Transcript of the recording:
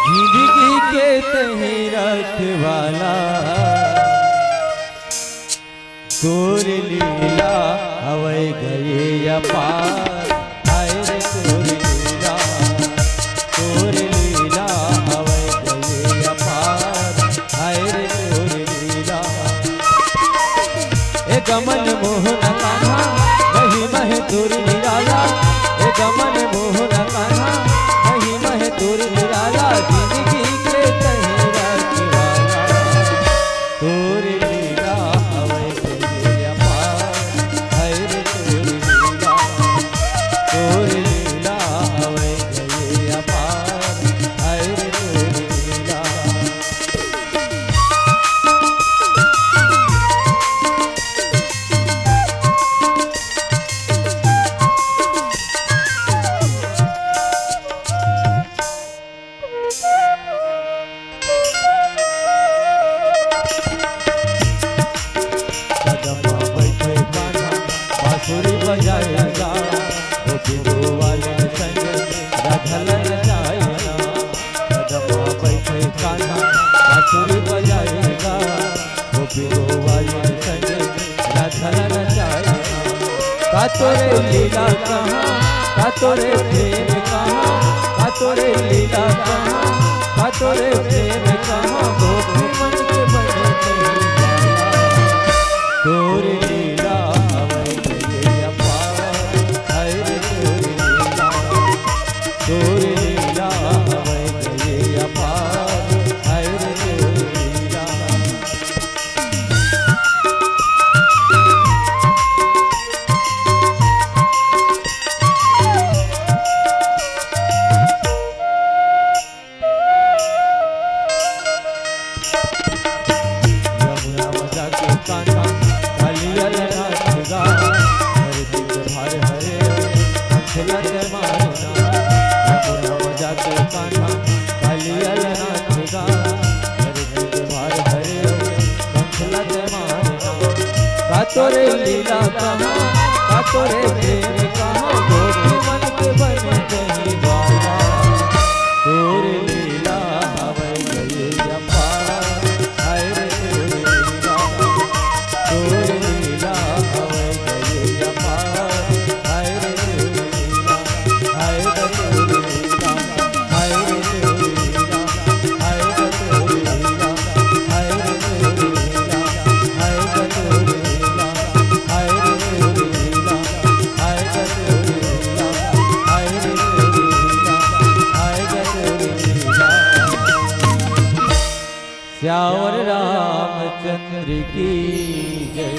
जिंदगी के तही रखवाला तोर लीला हवै गए अपार। हाय रे तोर लीला हवै गए अपार। हाय रे तोर लीला ए गमन मोहन कान्हा महिमा है तोर निराला। ए गमन मोहन कान्हा महिमा है तोर निराला। जिंदगी के तही रखवाला तोर लीला हवै गए अपार। हाय रे तोर लीला हवै गए अपार। हाय रे तोर लीला बांसुरी बजाएगा वो बिंदु वाले संग राधलन जाएगा। कदमा बैठे कान्हा बांसुरी बजाएगा वो बिंदु वाले संग राधलन जाएगा। का तोरे लीला कहाँ का तोरे प्रेम कहाँ का तोरे लीला कहाँ का तोरे प्रेम कहाँ। गोपी मन के बने तोरे लीला हवै गए अपार। हाय रे तोर लीला हवै गए अपार। हाय रे तोर लीला यमुना मजा के कान्हा हलियल नाचगा। धरती के भार हरे हंसलत मारना। यमुना मजा के कान्हा हलियल नाचगा। धरती के भार हरे हंसलत मारना। का तोरे लीला कहाँ का तोरे प्रेम कहाँ। गोपी मन के बने कहीं वाला तोर लीला हवै गए अपार। हाय रे तोर लीला हवै गए अपार। हाय रे तोर लीला हाय रे तोर लीला हाय रे तोर लीला हाय रे तोर लीला हाय रे तोर लीला हाय रे तोर लीला हाय रे तोर लीला हाय रे तोर लीला हाय रे तोर लीला हाय रे तोर लीला। श्यावर रामचंद्र की जय।